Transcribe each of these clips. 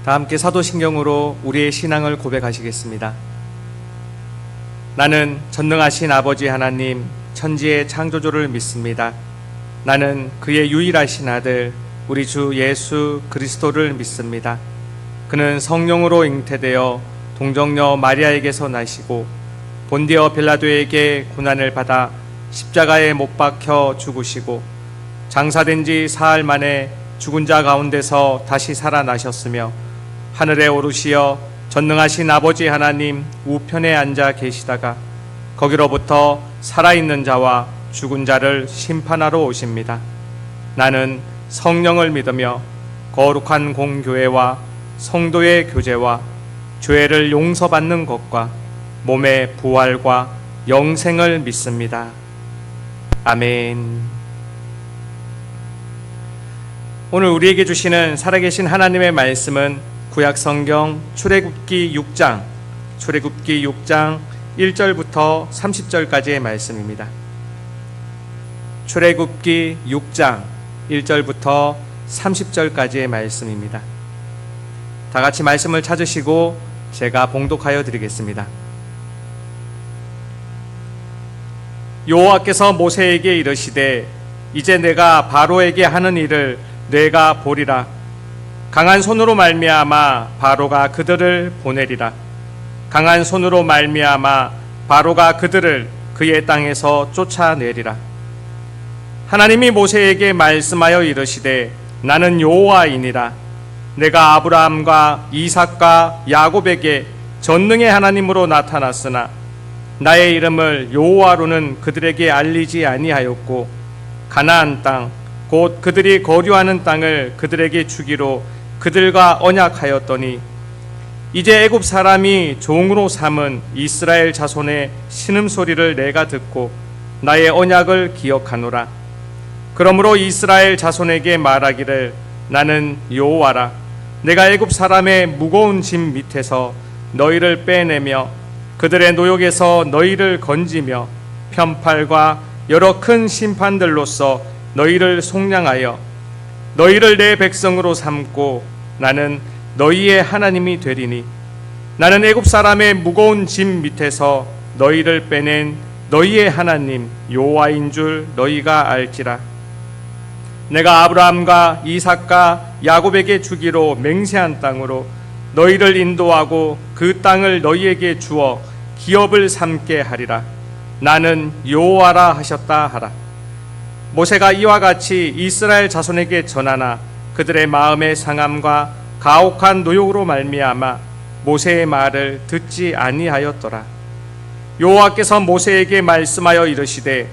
다 함께 사도신경으로 우리의 신앙을 고백하시겠습니다. 나는 전능하신 아버지 하나님 천지의 창조주를 믿습니다. 나는 그의 유일하신 아들 우리 주 예수 그리스도를 믿습니다. 그는 성령으로 잉태되어 동정녀 마리아에게서 나시고 본디어 빌라도에게 고난을 받아 십자가에 못 박혀 죽으시고 장사된 지 사흘 만에 죽은 자 가운데서 다시 살아나셨으며 하늘에 오르시어 전능하신 아버지 하나님 우편에 앉아 계시다가 거기로부터 살아있는 자와 죽은 자를 심판하러 오십니다. 나는 성령을 믿으며 거룩한 공교회와 성도의 교제와 죄를 용서받는 것과 몸의 부활과 영생을 믿습니다. 아멘. 오늘 우리에게 주시는 살아계신 하나님의 말씀은 구약성경 출애굽기 6장 1절부터 30절까지의 말씀입니다. 출애굽기 6장 1절부터 30절까지의 말씀입니다. 다 같이 말씀을 찾으시고 제가 봉독하여 드리겠습니다. 여호와께서 모세에게 이르시되 이제 내가 바로에게 하는 일을 내가 보리라. 강한 손으로 말미암아 바로가 그들을 보내리라. 강한 손으로 말미암아 바로가 그들을 그의 땅에서 쫓아내리라. 하나님이 모세에게 말씀하여 이르시되 나는 여호와이니라. 내가 아브라함과 이삭과 야곱에게 전능의 하나님으로 나타났으나 나의 이름을 여호와로는 그들에게 알리지 아니하였고 가나안 땅 곧 그들이 거류하는 땅을 그들에게 주기로 그들과 언약하였더니 이제 애굽 사람이 종으로 삼은 이스라엘 자손의 신음소리를 내가 듣고 나의 언약을 기억하노라. 그러므로 이스라엘 자손에게 말하기를 나는 여호와라. 내가 애굽 사람의 무거운 짐 밑에서 너희를 빼내며 그들의 노역에서 너희를 건지며 편팔과 여러 큰 심판들로서 너희를 속량하여 너희를 내 백성으로 삼고 나는 너희의 하나님이 되리니 나는 애굽 사람의 무거운 짐 밑에서 너희를 빼낸 너희의 하나님 여호와인 줄 너희가 알지라. 내가 아브라함과 이삭과 야곱에게 주기로 맹세한 땅으로 너희를 인도하고 그 땅을 너희에게 주어 기업을 삼게 하리라. 나는 여호와라 하셨다 하라. 모세가 이와 같이 이스라엘 자손에게 전하나 그들의 마음의 상함과 가혹한 노역으로 말미암아 모세의 말을 듣지 아니하였더라. 여호와께서 모세에게 말씀하여 이르시되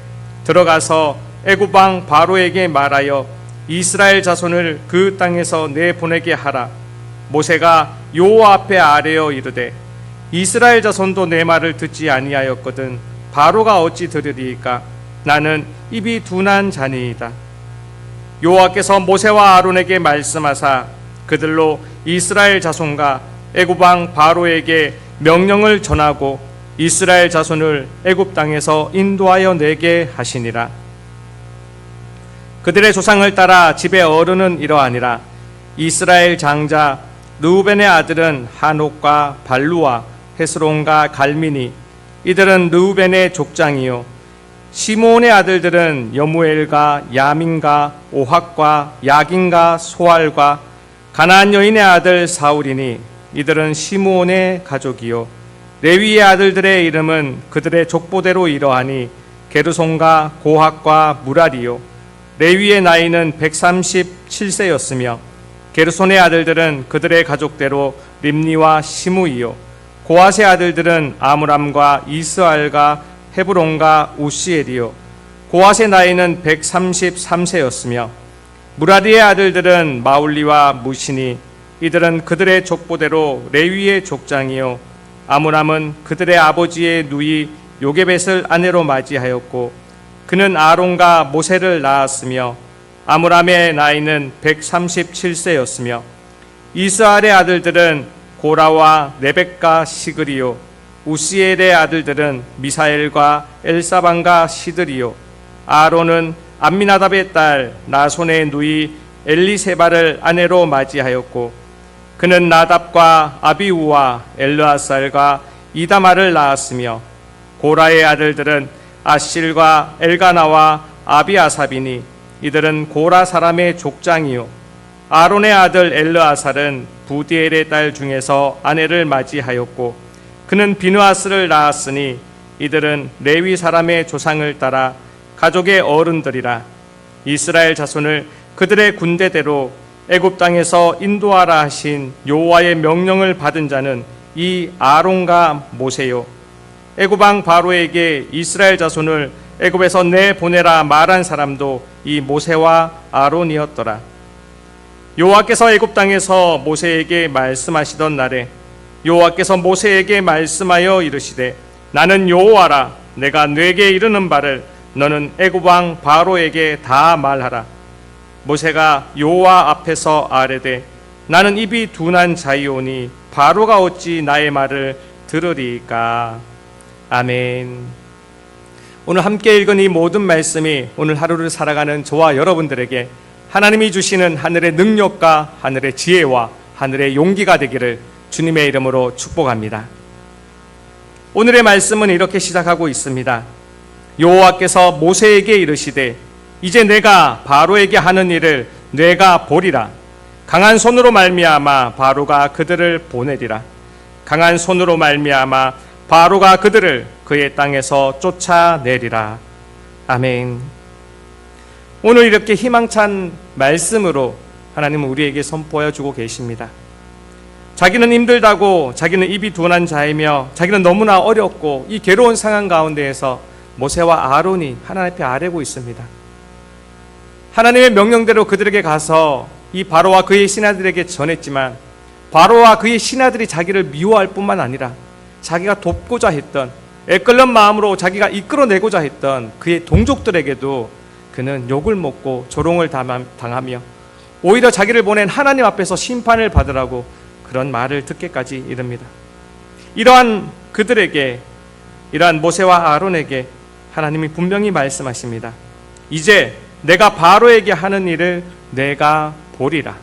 들어가서 애굽 왕 바로에게 말하여 이스라엘 자손을 그 땅에서 내보내게 하라. 모세가 여호와 앞에 아뢰어 이르되 이스라엘 자손도 내 말을 듣지 아니하였거든 바로가 어찌 들으리이까? 나는 입이 둔한 자니이다. 여호와께서 모세와 아론에게 말씀하사 그들로 이스라엘 자손과 애굽 왕 바로에게 명령을 전하고 이스라엘 자손을 애굽 땅에서 인도하여 내게 하시니라. 그들의 조상을 따라 집의 어른은 이러하니라. 이스라엘 장자 르우벤의 아들은 하녹과 발루와 헤스론과 갈미니 이들은 르우벤의 족장이요 시므온의 아들들은 여무엘과 야민과 오학과 야긴과 소알과 가나안 여인의 아들 사울이니 이들은 시므온의 가족이요 레위의 아들들의 이름은 그들의 족보대로 이러하니 게르손과 고학과 무라리요 레위의 나이는 137세였으며 게르손의 아들들은 그들의 가족대로 림니와 시므이요 고핫의 아들들은 아므람과 이스알과 헤브론과 우시엘이요 고핫의 나이는 133세였으며 무라디의 아들들은 마울리와 무시니 이들은 그들의 족보대로 레위의 족장이요 아므람은 그들의 아버지의 누이 요게벳을 아내로 맞이하였고 그는 아론과 모세를 낳았으며 아므람의 나이는 137세였으며 이스알의 아들들은 고라와 레벡과 시그리요 우시엘의 아들들은 미사엘과 엘사반과 시드리요 아론은 암미나답의 딸 나손의 누이 엘리세바를 아내로 맞이하였고 그는 나답과 아비우와 엘르아살과 이다마를 낳았으며 고라의 아들들은 아실과 엘가나와 아비아삽이니 이들은 고라 사람의 족장이요 아론의 아들 엘르아살은 부디엘의 딸 중에서 아내를 맞이하였고 그는 비누아스를 낳았으니 이들은 레위 사람의 조상을 따라 가족의 어른들이라. 이스라엘 자손을 그들의 군대대로 애굽 땅에서 인도하라 하신 여호와의 명령을 받은 자는 이 아론과 모세요. 애굽 왕 바로에게 이스라엘 자손을 애굽에서 내보내라 말한 사람도 이 모세와 아론이었더라. 여호와께서 애굽 땅에서 모세에게 말씀하시던 날에 여호와께서 모세에게 말씀하여 이르시되 나는 여호와라. 내가 네게 이르는 바를 너는 애굽 왕 바로에게 다 말하라. 모세가 여호와 앞에서 아뢰되 나는 입이 둔한 자이오니 바로가 어찌 나의 말을 들으리까. 아멘. 오늘 함께 읽은 이 모든 말씀이 오늘 하루를 살아가는 저와 여러분들에게 하나님이 주시는 하늘의 능력과 하늘의 지혜와 하늘의 용기가 되기를 주님의 이름으로 축복합니다. 오늘의 말씀은 이렇게 시작하고 있습니다. 여호와께서 모세에게 이르시되 이제 내가 바로에게 하는 일을 내가 보리라. 강한 손으로 말미암아 바로가 그들을 보내리라. 강한 손으로 말미암아 바로가 그들을 그의 땅에서 쫓아내리라. 아멘. 오늘 이렇게 희망찬 말씀으로 하나님은 우리에게 선포하여 주고 계십니다. 자기는 힘들다고, 자기는 입이 둔한 자이며 자기는 너무나 어렵고 이 괴로운 상황 가운데에서 모세와 아론이 하나님 앞에 아뢰고 있습니다. 하나님의 명령대로 그들에게 가서 이 바로와 그의 신하들에게 전했지만 바로와 그의 신하들이 자기를 미워할 뿐만 아니라 자기가 돕고자 했던, 애끓는 마음으로 자기가 이끌어내고자 했던 그의 동족들에게도 그는 욕을 먹고 조롱을 당하며 오히려 자기를 보낸 하나님 앞에서 심판을 받으라고 그런 말을 듣게까지 이릅니다. 이러한 그들에게, 이러한 모세와 아론에게 하나님이 분명히 말씀하십니다. 이제 내가 바로에게 하는 일을 내가 보리라.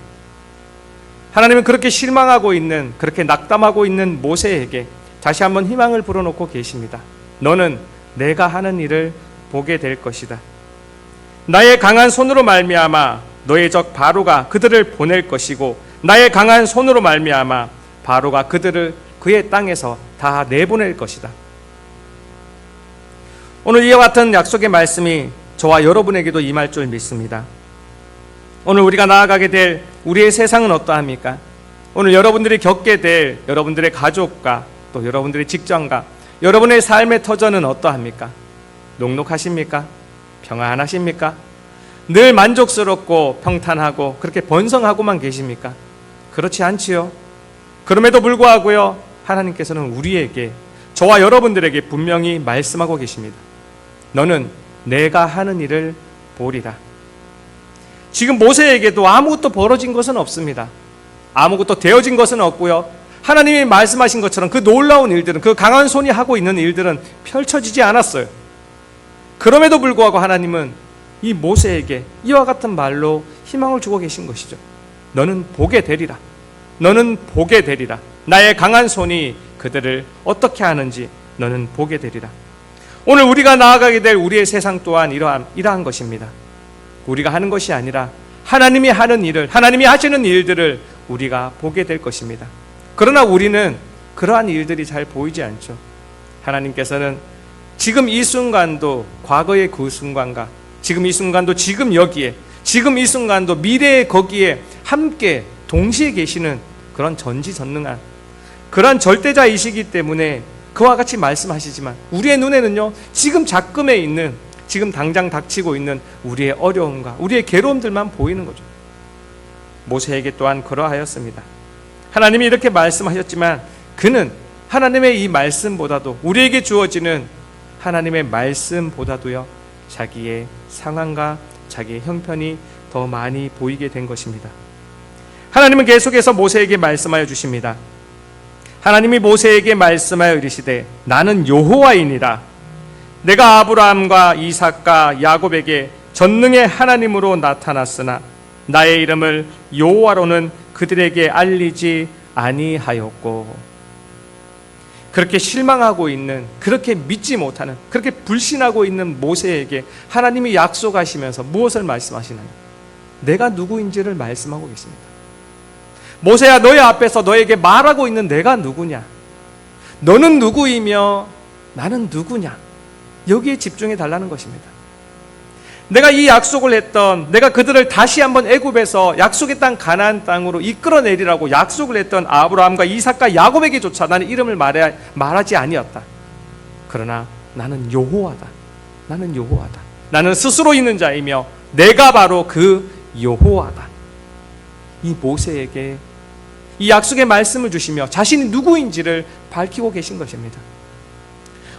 하나님은 그렇게 실망하고 있는, 그렇게 낙담하고 있는 모세에게 다시 한번 희망을 불어넣고 계십니다. 너는 내가 하는 일을 보게 될 것이다. 나의 강한 손으로 말미암아 너의 적 바로가 그들을 보낼 것이고 나의 강한 손으로 말미암아 바로가 그들을 그의 땅에서 다 내보낼 것이다. 오늘 이와 같은 약속의 말씀이 저와 여러분에게도 임할 줄 믿습니다. 오늘 우리가 나아가게 될 우리의 세상은 어떠합니까? 오늘 여러분들이 겪게 될 여러분들의 가족과 또 여러분들의 직장과 여러분의 삶의 터전은 어떠합니까? 녹록하십니까? 평안하십니까? 늘 만족스럽고 평탄하고 그렇게 번성하고만 계십니까? 그렇지 않지요. 그럼에도 불구하고요, 하나님께서는 우리에게, 저와 여러분들에게 분명히 말씀하고 계십니다. 너는 내가 하는 일을 보리라. 지금 모세에게도 아무것도 벌어진 것은 없습니다. 아무것도 되어진 것은 없고요, 하나님이 말씀하신 것처럼 그 놀라운 일들은, 그 강한 손이 하고 있는 일들은 펼쳐지지 않았어요. 그럼에도 불구하고 하나님은 이 모세에게 이와 같은 말로 희망을 주고 계신 것이죠. 너는 보게 되리라. 너는 보게 되리라. 나의 강한 손이 그들을 어떻게 하는지 너는 보게 되리라. 오늘 우리가 나아가게 될 우리의 세상 또한 이러한 것입니다. 우리가 하는 것이 아니라 하나님이 하는 일을, 하나님이 하시는 일들을 우리가 보게 될 것입니다. 그러나 우리는 그러한 일들이 잘 보이지 않죠. 하나님께서는 지금 이 순간도 과거의 그 순간과 지금 이 순간도 지금 여기에, 지금 이 순간도 미래의 거기에 함께 동시에 계시는 그런 전지전능한 그런 절대자이시기 때문에 그와 같이 말씀하시지만 우리의 눈에는요, 지금 작금에 있는, 지금 당장 닥치고 있는 우리의 어려움과 우리의 괴로움들만 보이는 거죠. 모세에게 또한 그러하였습니다. 하나님이 이렇게 말씀하셨지만 그는 하나님의 이 말씀보다도, 우리에게 주어지는 하나님의 말씀보다도요, 자기의 상황과 자기의 형편이 더 많이 보이게 된 것입니다. 하나님은 계속해서 모세에게 말씀하여 주십니다. 하나님이 모세에게 말씀하여 이르시되 나는 여호와이니라. 내가 아브라함과 이삭과 야곱에게 전능의 하나님으로 나타났으나 나의 이름을 여호와로는 그들에게 알리지 아니하였고. 그렇게 실망하고 있는, 그렇게 믿지 못하는, 그렇게 불신하고 있는 모세에게 하나님이 약속하시면서 무엇을 말씀하시나요? 내가 누구인지를 말씀하고 계십니다. 모세야, 너의 앞에서 너에게 말하고 있는 내가 누구냐? 너는 누구이며 나는 누구냐? 여기에 집중해 달라는 것입니다. 내가 이 약속을 했던, 내가 그들을 다시 한번 애굽에서 약속의 땅 가나안 땅으로 이끌어내리라고 약속을 했던 아브라함과 이삭과 야곱에게조차 나는 이름을 말하지 아니었다. 그러나 나는 여호와다. 나는 여호와다. 나는 스스로 있는 자이며 내가 바로 그 여호와다. 이 모세에게 이 약속의 말씀을 주시며 자신이 누구인지를 밝히고 계신 것입니다.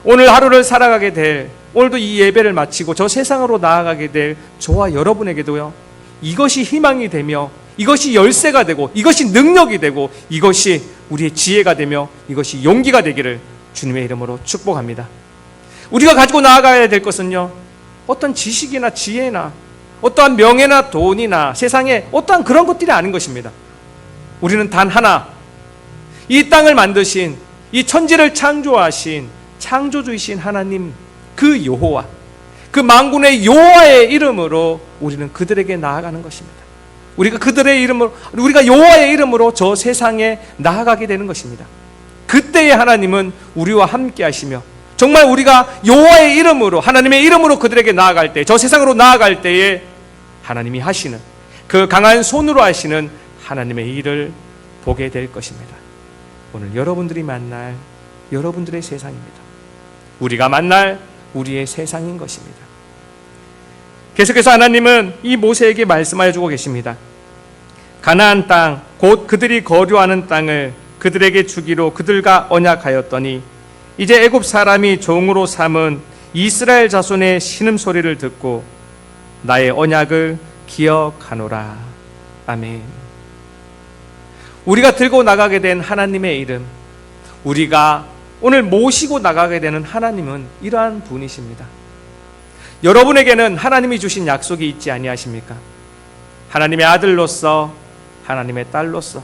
오늘 하루를 살아가게 될, 오늘도 이 예배를 마치고 저 세상으로 나아가게 될 저와 여러분에게도요, 이것이 희망이 되며 이것이 열쇠가 되고 이것이 능력이 되고 이것이 우리의 지혜가 되며 이것이 용기가 되기를 주님의 이름으로 축복합니다. 우리가 가지고 나아가야 될 것은요, 어떤 지식이나 지혜나 어떠한 명예나 돈이나 세상에 어떠한 그런 것들이 아닌 것입니다. 우리는 단 하나, 이 땅을 만드신, 이 천지를 창조하신 창조주이신 하나님, 그 여호와, 그 만군의 여호와의 이름으로 우리는 그들에게 나아가는 것입니다. 우리가 그들의 이름으로, 우리가 여호와의 이름으로 저 세상에 나아가게 되는 것입니다. 그때의 하나님은 우리와 함께 하시며 정말 우리가 여호와의 이름으로, 하나님의 이름으로 그들에게 나아갈 때, 저 세상으로 나아갈 때에 하나님이 하시는, 그 강한 손으로 하시는 하나님의 일을 보게 될 것입니다. 오늘 여러분들이 만날 여러분들의 세상입니다. 우리가 만날 우리의 세상인 것입니다. 계속해서 하나님은 이 모세에게 말씀하여 주고 계십니다. 가나안 땅, 곧 그들이 거류하는 땅을 그들에게 주기로 그들과 언약하였더니 이제 애굽 사람이 종으로 삼은 이스라엘 자손의 신음소리를 듣고 나의 언약을 기억하노라. 아멘. 우리가 들고 나가게 된 하나님의 이름, 우리가 오늘 모시고 나가게 되는 하나님은 이러한 분이십니다. 여러분에게는 하나님이 주신 약속이 있지 아니하십니까? 하나님의 아들로서, 하나님의 딸로서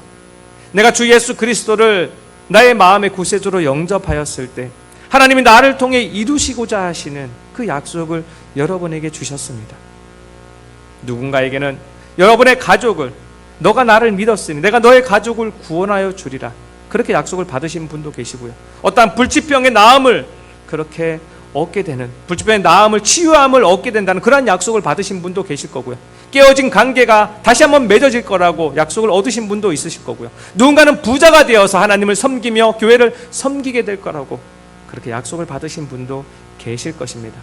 내가 주 예수 그리스도를 나의 마음의 구세주로 영접하였을 때 하나님이 나를 통해 이루시고자 하시는 그 약속을 여러분에게 주셨습니다. 누군가에게는 여러분의 가족을, 너가 나를 믿었으니 내가 너의 가족을 구원하여 주리라, 그렇게 약속을 받으신 분도 계시고요, 어떠한 불치병의 나음을 그렇게 얻게 되는, 불치병의 나음을, 치유함을 얻게 된다는 그러한 약속을 받으신 분도 계실 거고요, 깨어진 관계가 다시 한번 맺어질 거라고 약속을 얻으신 분도 있으실 거고요, 누군가는 부자가 되어서 하나님을 섬기며 교회를 섬기게 될 거라고 그렇게 약속을 받으신 분도 계실 것입니다.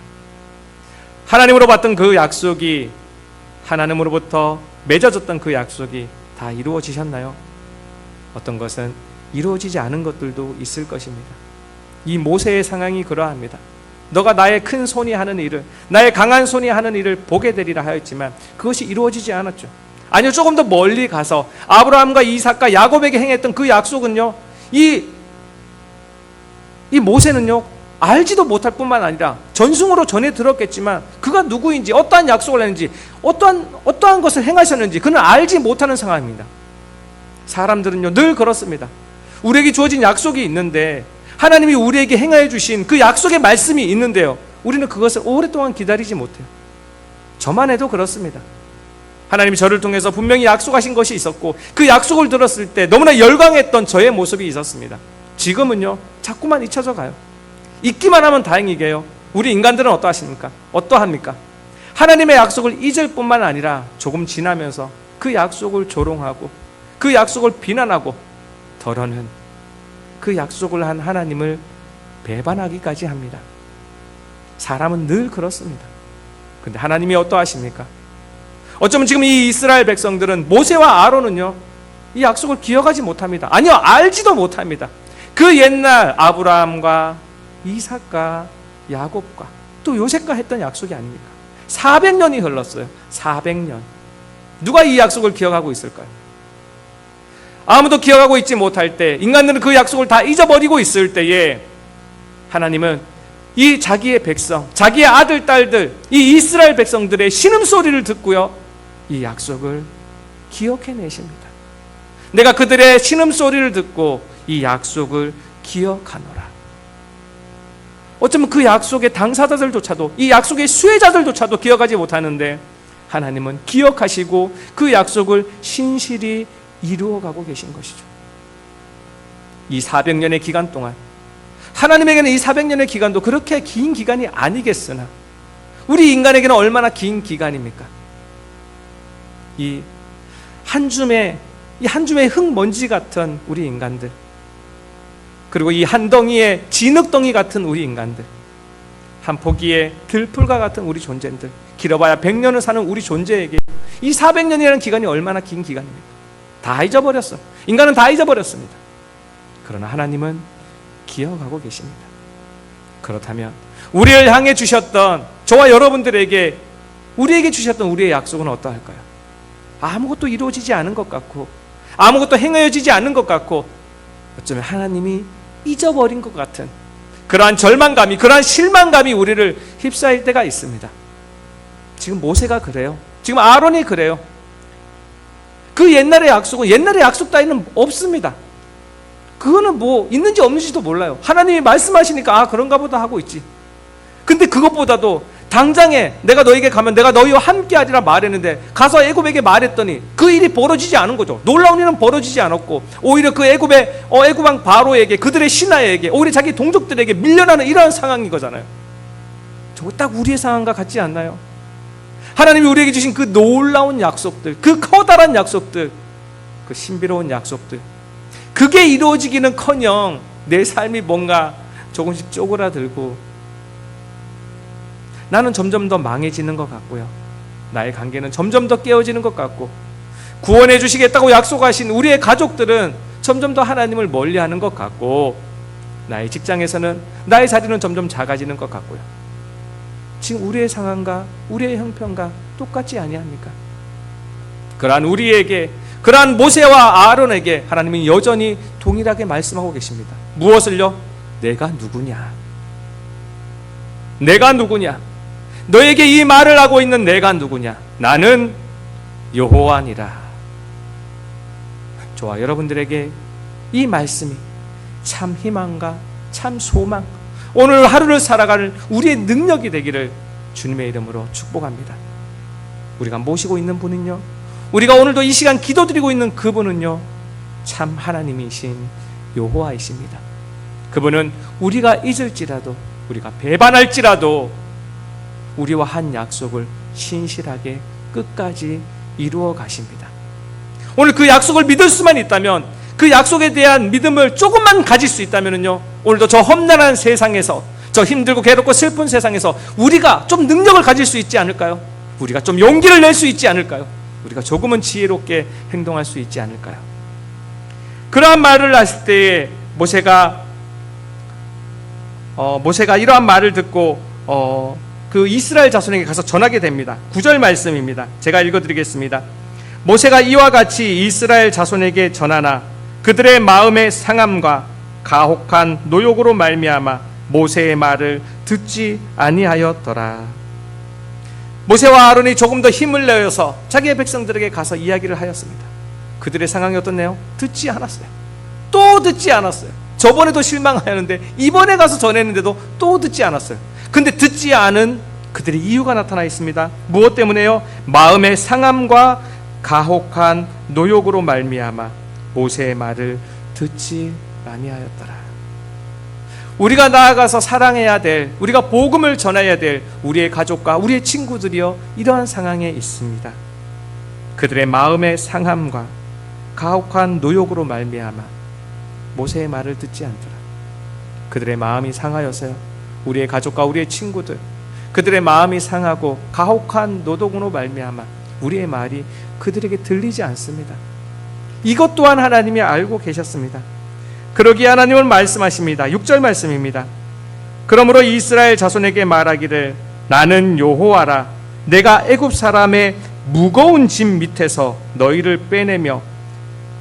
하나님으로 받던 그 약속이, 하나님으로부터 맺어졌던 그 약속이 다 이루어지셨나요? 어떤 것은 이루어지지 않은 것들도 있을 것입니다. 이 모세의 상황이 그러합니다. 너가 나의 큰 손이 하는 일을, 나의 강한 손이 하는 일을 보게 되리라 하였지만 그것이 이루어지지 않았죠. 아니요, 조금 더 멀리 가서 아브라함과 이삭과 야곱에게 행했던 그 약속은요, 이 모세는요, 알지도 못할 뿐만 아니라 전승으로 전해 들었겠지만 그가 누구인지, 어떠한 약속을 했는지, 어떠한 것을 행하셨는지 그는 알지 못하는 상황입니다. 사람들은요, 늘 그렇습니다. 우리에게 주어진 약속이 있는데, 하나님이 우리에게 행하여 주신 그 약속의 말씀이 있는데요, 우리는 그것을 오랫동안 기다리지 못해요. 저만 해도 그렇습니다. 하나님이 저를 통해서 분명히 약속하신 것이 있었고 그 약속을 들었을 때 너무나 열광했던 저의 모습이 있었습니다. 지금은요, 자꾸만 잊혀져 가요. 잊기만 하면 다행이게요, 우리 인간들은 어떠합니까? 하나님의 약속을 잊을 뿐만 아니라 조금 지나면서 그 약속을 조롱하고 그 약속을 비난하고 더러는 그 약속을 한 하나님을 배반하기까지 합니다. 사람은 늘 그렇습니다. 근데 하나님이 어떠하십니까? 어쩌면 지금 이 이스라엘 백성들은, 모세와 아론은요, 이 약속을 기억하지 못합니다. 아니요, 알지도 못합니다. 그 옛날 아브라함과 이삭과 야곱과 또 요셉과 했던 약속이 아닙니까? 400년이 흘렀어요. 400년. 누가 이 약속을 기억하고 있을까요? 아무도 기억하고 있지 못할 때, 인간들은 그 약속을 다 잊어버리고 있을 때에 하나님은 이 자기의 백성, 자기의 아들, 딸들, 이 이스라엘 백성들의 신음소리를 듣고요, 이 약속을 기억해내십니다. 내가 그들의 신음소리를 듣고 이 약속을 기억하노라. 어쩌면 그 약속의 당사자들조차도, 이 약속의 수혜자들조차도 기억하지 못하는데 하나님은 기억하시고 그 약속을 신실히 이루어가고 계신 것이죠. 이 400년의 기간 동안, 하나님에게는 이 400년의 기간도 그렇게 긴 기간이 아니겠으나 우리 인간에게는 얼마나 긴 기간입니까? 이 한 줌의 흙먼지 같은 우리 인간들, 그리고 이 한 덩이의 진흙덩이 같은 우리 인간들, 한 포기의 들풀과 같은 우리 존재들, 길어봐야 100년을 사는 우리 존재에게 이 400년이라는 기간이 얼마나 긴 기간입니까? 다 잊어버렸어. 인간은 다 잊어버렸습니다. 그러나 하나님은 기억하고 계십니다. 그렇다면 우리를 향해 주셨던, 저와 여러분들에게 우리에게 주셨던 우리의 약속은 어떠할까요? 아무것도 이루어지지 않은 것 같고, 아무것도 행하여지지 않은 것 같고, 어쩌면 하나님이 잊어버린 것 같은 그러한 절망감이, 그러한 실망감이 우리를 휩싸일 때가 있습니다. 지금 모세가 그래요. 지금 아론이 그래요. 그 옛날의 약속은, 옛날의 약속 따위는 없습니다. 그거는 뭐 있는지 없는지도 몰라요. 하나님이 말씀하시니까 그런가 보다 하고 있지. 근데 그것보다도 당장에 내가 너에게 가면 내가 너희와 함께 하리라 말했는데 가서 애굽에게 말했더니 그 일이 벌어지지 않은 거죠. 놀라운 일은 벌어지지 않았고, 오히려 그 애굽왕 바로에게, 그들의 신하에게, 오히려 자기 동족들에게 밀려나는 이러한 상황인 거잖아요. 저거 딱 우리의 상황과 같지 않나요? 하나님이 우리에게 주신 그 놀라운 약속들, 그 커다란 약속들, 그 신비로운 약속들, 그게 이루어지기는커녕 내 삶이 뭔가 조금씩 쪼그라들고 나는 점점 더 망해지는 것 같고요, 나의 관계는 점점 더 깨어지는 것 같고, 구원해 주시겠다고 약속하신 우리의 가족들은 점점 더 하나님을 멀리하는 것 같고, 나의 직장에서는 나의 자리는 점점 작아지는 것 같고요. 지금 우리의 상황과 우리의 형편과 똑같지 아니합니까? 그러한 우리에게, 그러한 모세와 아론에게 하나님은 여전히 동일하게 말씀하고 계십니다. 무엇을요? 내가 누구냐? 내가 누구냐? 너에게 이 말을 하고 있는 내가 누구냐? 나는 여호와니라. 저와 여러분들에게 이 말씀이 참 희망과 참 소망, 오늘 하루를 살아갈 우리의 능력이 되기를 주님의 이름으로 축복합니다. 우리가 모시고 있는 분은요, 우리가 오늘도 이 시간 기도드리고 있는 그분은요, 참 하나님이신 여호와이십니다. 그분은 우리가 잊을지라도, 우리가 배반할지라도 우리와 한 약속을 신실하게 끝까지 이루어 가십니다. 오늘 그 약속을 믿을 수만 있다면, 그 약속에 대한 믿음을 조금만 가질 수 있다면요, 오늘도 저 험난한 세상에서, 저 힘들고 괴롭고 슬픈 세상에서 우리가 좀 능력을 가질 수 있지 않을까요? 우리가 좀 용기를 낼 수 있지 않을까요? 우리가 조금은 지혜롭게 행동할 수 있지 않을까요? 그러한 말을 했을 때에 모세가 이러한 말을 듣고 그 이스라엘 자손에게 가서 전하게 됩니다. 9절 말씀입니다. 제가 읽어드리겠습니다. 모세가 이와 같이 이스라엘 자손에게 전하나 그들의 마음의 상함과 가혹한 노욕으로 말미암아 모세의 말을 듣지 아니하였더라. 모세와 아론이 조금 더 힘을 내어서 자기의 백성들에게 가서 이야기를 하였습니다. 그들의 상황이 어떻네요? 듣지 않았어요. 또 듣지 않았어요. 저번에도 실망하였는데 이번에 가서 전했는데도 또 듣지 않았어요. 근데 듣지 않은 그들의 이유가 나타나 있습니다. 무엇 때문에요? 마음의 상함과 가혹한 노욕으로 말미암아 모세의 말을 듣지 아니하였더라. 우리가 나아가서 사랑해야 될, 우리가 복음을 전해야 될 우리의 가족과 우리의 친구들이요, 이러한 상황에 있습니다. 그들의 마음의 상함과 가혹한 노욕으로 말미암아 모세의 말을 듣지 않더라. 그들의 마음이 상하여서요, 우리의 가족과 우리의 친구들, 그들의 마음이 상하고 가혹한 노동으로 말미암아 우리의 말이 그들에게 들리지 않습니다. 이것 또한 하나님이 알고 계셨습니다. 그러기에 하나님은 말씀하십니다. 6절 말씀입니다. 그러므로 이스라엘 자손에게 말하기를 나는 여호와라. 내가 애굽 사람의 무거운 짐 밑에서 너희를 빼내며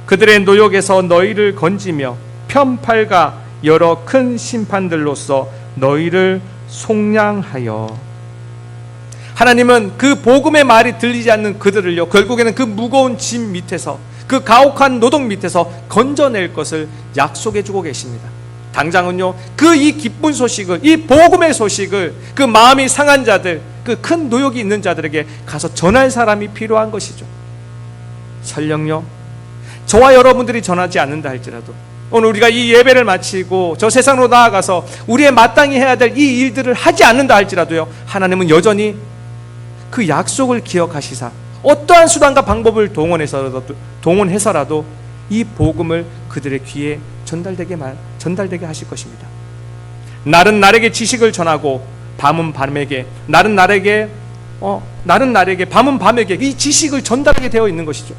그들의 노역에서 너희를 건지며 편팔과 여러 큰 심판들로서 너희를 속량하여. 하나님은 그 복음의 말이 들리지 않는 그들을요, 결국에는 그 무거운 짐 밑에서, 그 가혹한 노동 밑에서 건져낼 것을 약속해 주고 계십니다. 당장은요, 그 이 기쁜 소식을, 이 복음의 소식을 그 마음이 상한 자들, 그 큰 노역이 있는 자들에게 가서 전할 사람이 필요한 것이죠. 설령요, 저와 여러분들이 전하지 않는다 할지라도 오늘 우리가 이 예배를 마치고 저 세상으로 나아가서 우리의 마땅히 해야 될 이 일들을 하지 않는다 할지라도요, 하나님은 여전히 그 약속을 기억하시사 어떠한 수단과 방법을 동원해서라도 이 복음을 그들의 귀에 전달되게 하실 것입니다. 날은 날에게 지식을 전하고 밤은 밤에게, 날은 날에게 밤은 밤에게 이 지식을 전달하게 되어 있는 것이죠.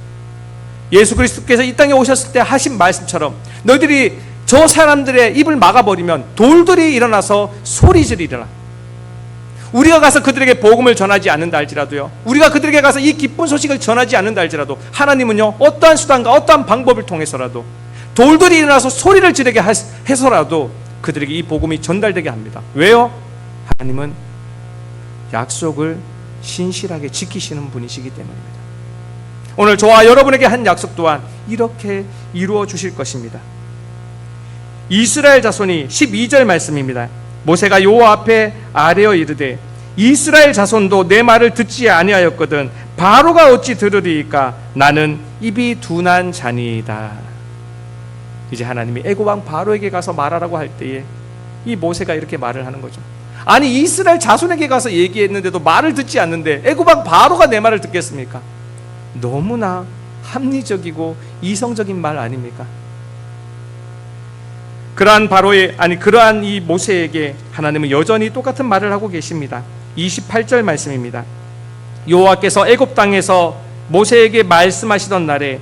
예수 그리스도께서 이 땅에 오셨을 때 하신 말씀처럼 너희들이 저 사람들의 입을 막아버리면 돌들이 일어나서 소리 지르리라. 우리가 가서 그들에게 복음을 전하지 않는다 할지라도요, 우리가 그들에게 가서 이 기쁜 소식을 전하지 않는다 할지라도 하나님은요, 어떠한 수단과 어떠한 방법을 통해서라도 돌들이 일어나서 소리를 지르게 해서라도 그들에게 이 복음이 전달되게 합니다. 왜요? 하나님은 약속을 신실하게 지키시는 분이시기 때문입니다. 오늘 저와 여러분에게 한 약속 또한 이렇게 이루어 주실 것입니다. 이스라엘 자손이 12절 말씀입니다. 모세가 여호와 앞에 아뢰어 이르되 이스라엘 자손도 내 말을 듣지 아니하였거든 바로가 어찌 들으리이까 나는 입이 둔한 자니이다. 이제 하나님이 애굽 왕 바로에게 가서 말하라고 할 때에 이 모세가 이렇게 말을 하는 거죠. 아니, 이스라엘 자손에게 가서 얘기했는데도 말을 듣지 않는데 애굽 왕 바로가 내 말을 듣겠습니까? 너무나 합리적이고 이성적인 말 아닙니까? 그러한 이 모세에게 하나님은 여전히 똑같은 말을 하고 계십니다. 28절 말씀입니다. 여호와께서 애굽 땅에서 모세에게 말씀하시던 날에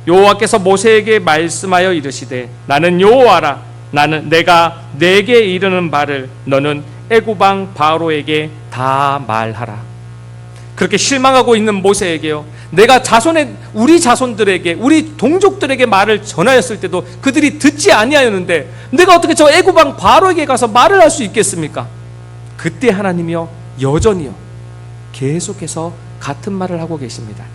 여호와께서 모세에게 말씀하여 이르시되 나는 여호와라. 나는 내가 내게 이르는 바를 너는 애굽 왕 바로에게 다 말하라. 그렇게 실망하고 있는 모세에게요, 내가 우리 자손들에게, 우리 동족들에게 말을 전하였을 때도 그들이 듣지 아니하였는데 내가 어떻게 저 애굽 왕 바로에게 가서 말을 할 수 있겠습니까? 그때 하나님이요, 여전히요, 계속해서 같은 말을 하고 계십니다.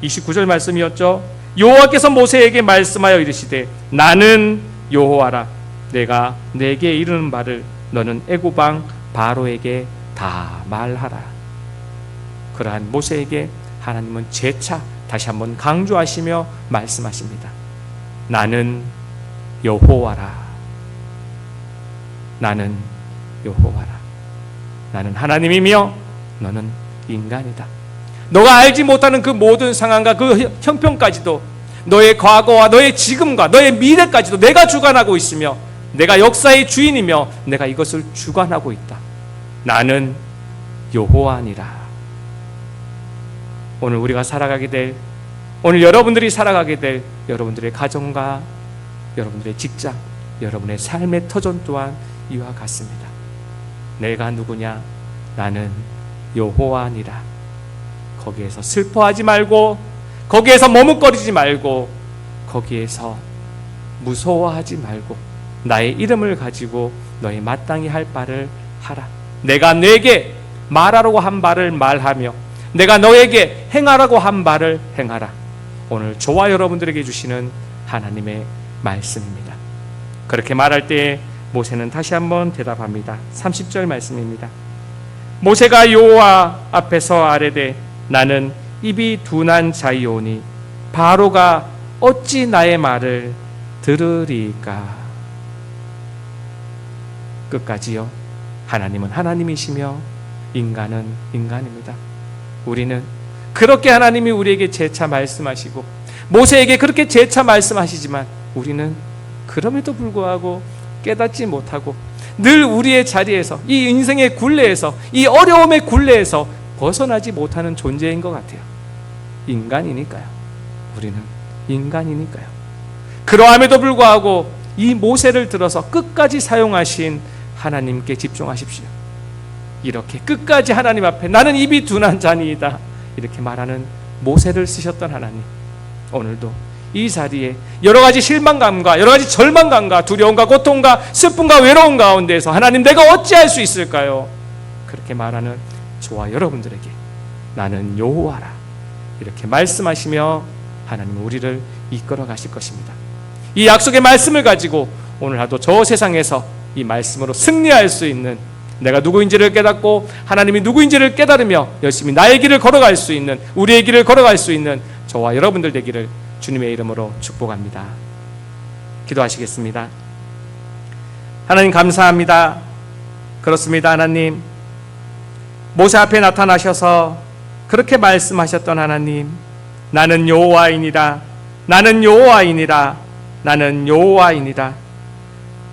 29절 말씀이었죠. 여호와께서 모세에게 말씀하여 이르시되 나는 여호와라. 내가 내게 이르는 말을 너는 애굽 왕 바로에게 다 말하라. 그러한 모세에게 하나님은 재차 다시 한번 강조하시며 말씀하십니다. 나는 여호와라. 나는 여호와라. 나는 하나님이며 너는 인간이다. 너가 알지 못하는 그 모든 상황과 그 형편까지도, 너의 과거와 너의 지금과 너의 미래까지도 내가 주관하고 있으며 내가 역사의 주인이며 내가 이것을 주관하고 있다. 나는 여호와니라. 오늘 우리가 살아가게 될, 오늘 여러분들이 살아가게 될 여러분들의 가정과 여러분들의 직장, 여러분의 삶의 터전 또한 이와 같습니다. 내가 누구냐? 나는 여호와니라. 거기에서 슬퍼하지 말고, 거기에서 머뭇거리지 말고, 거기에서 무서워하지 말고 나의 이름을 가지고 너희 마땅히 할 바를 하라. 내가 내게 말하라고 한 바를 말하며 내가 너에게 행하라고 한 바를 행하라. 오늘 저와 여러분들에게 주시는 하나님의 말씀입니다. 그렇게 말할 때 모세는 다시 한번 대답합니다. 30절 말씀입니다. 모세가 여호와 앞에서 아뢰되 나는 입이 둔한 자이오니 바로가 어찌 나의 말을 들으리까. 끝까지요, 하나님은 하나님이시며 인간은 인간입니다. 우리는 그렇게 하나님이 우리에게 재차 말씀하시고 모세에게 그렇게 재차 말씀하시지만 우리는 그럼에도 불구하고 깨닫지 못하고 늘 우리의 자리에서, 이 인생의 굴레에서, 이 어려움의 굴레에서 벗어나지 못하는 존재인 것 같아요. 인간이니까요. 우리는 인간이니까요. 그러함에도 불구하고 이 모세를 들어서 끝까지 사용하신 하나님께 집중하십시오. 이렇게 끝까지 하나님 앞에 나는 입이 둔한 자니이다 이렇게 말하는 모세를 쓰셨던 하나님, 오늘도 이 자리에 여러 가지 실망감과 여러 가지 절망감과 두려움과 고통과 슬픔과 외로움 가운데서 하나님 내가 어찌할 수 있을까요? 그렇게 말하는 저와 여러분들에게 나는 여호와라 이렇게 말씀하시며 하나님은 우리를 이끌어 가실 것입니다. 이 약속의 말씀을 가지고 오늘 하루 저 세상에서 이 말씀으로 승리할 수 있는, 내가 누구인지를 깨닫고 하나님이 누구인지를 깨달으며 열심히 나의 길을 걸어갈 수 있는, 우리의 길을 걸어갈 수 있는 저와 여러분들 되기를 주님의 이름으로 축복합니다. 기도하시겠습니다. 하나님 감사합니다. 그렇습니다. 하나님, 모세 앞에 나타나셔서 그렇게 말씀하셨던 하나님, 나는 여호와이니라, 나는 여호와이니라, 나는 여호와이니라.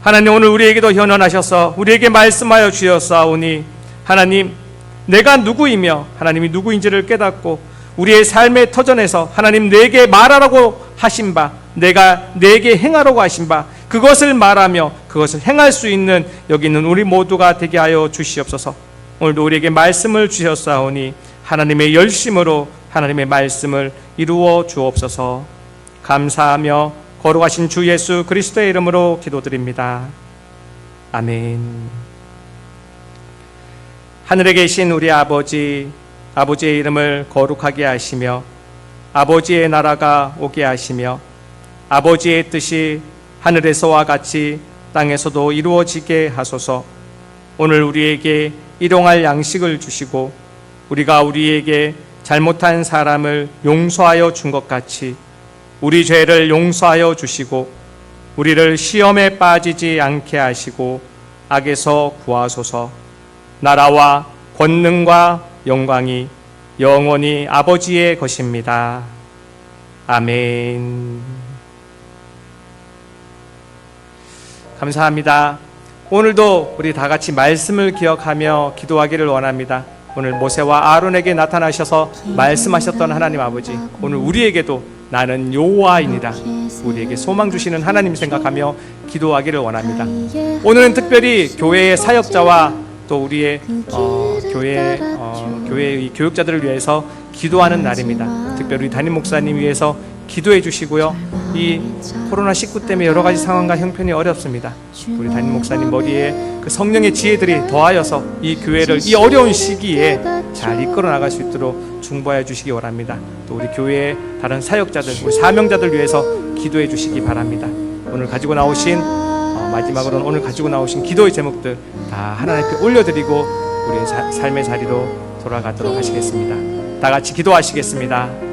하나님, 오늘 우리에게도 현현하셔서 우리에게 말씀하여 주셨사오니 하나님, 내가 누구이며 하나님이 누구인지를 깨닫고 우리의 삶의 터전에서 하나님 내게 말하라고 하신 바, 내가 내게 행하라고 하신 바, 그것을 말하며 그것을 행할 수 있는 여기 있는 우리 모두가 되게 하여 주시옵소서. 오늘도 우리에게 말씀을 주셨사오니 하나님의 열심으로 하나님의 말씀을 이루어 주옵소서. 감사하며 거룩하신 주 예수 그리스도의 이름으로 기도드립니다. 아멘. 하늘에 계신 우리 아버지, 아버지의 이름을 거룩하게 하시며 아버지의 나라가 오게 하시며 아버지의 뜻이 하늘에서와 같이 땅에서도 이루어지게 하소서. 오늘 우리에게 일용할 양식을 주시고 우리가 우리에게 잘못한 사람을 용서하여 준 것 같이 우리 죄를 용서하여 주시고 우리를 시험에 빠지지 않게 하시고 악에서 구하소서. 나라와 권능과 영광이 영원히 아버지의 것입니다. 아멘. 감사합니다. 오늘도 우리 다 같이 말씀을 기억하며 기도하기를 원합니다. 오늘 모세와 아론에게 나타나셔서 말씀하셨던 하나님 아버지, 오늘 우리에게도 나는 여호와이니라, 우리에게 소망 주시는 하나님 생각하며 기도하기를 원합니다. 오늘은 특별히 교회의 사역자와 또 우리의 교회의 교육자들을 위해서 기도하는 날입니다. 특별히 담임 목사님 위해서 기도해 주시고요. 이 코로나19 때문에 여러 가지 상황과 형편이 어렵습니다. 우리 담임 목사님 머리에 그 성령의 지혜들이 더하여서 이 교회를 이 어려운 시기에 잘 이끌어 나갈 수 있도록 중보해 주시기 원합니다. 또 우리 교회의 다른 사역자들, 우리 사명자들 위해서 기도해 주시기 바랍니다. 오늘 가지고 나오신 마지막으로는 오늘 가지고 나오신 기도의 제목들 다 하나님 앞에 올려드리고 우리의 삶의 자리로 돌아가도록 하시겠습니다. 다 같이 기도하시겠습니다.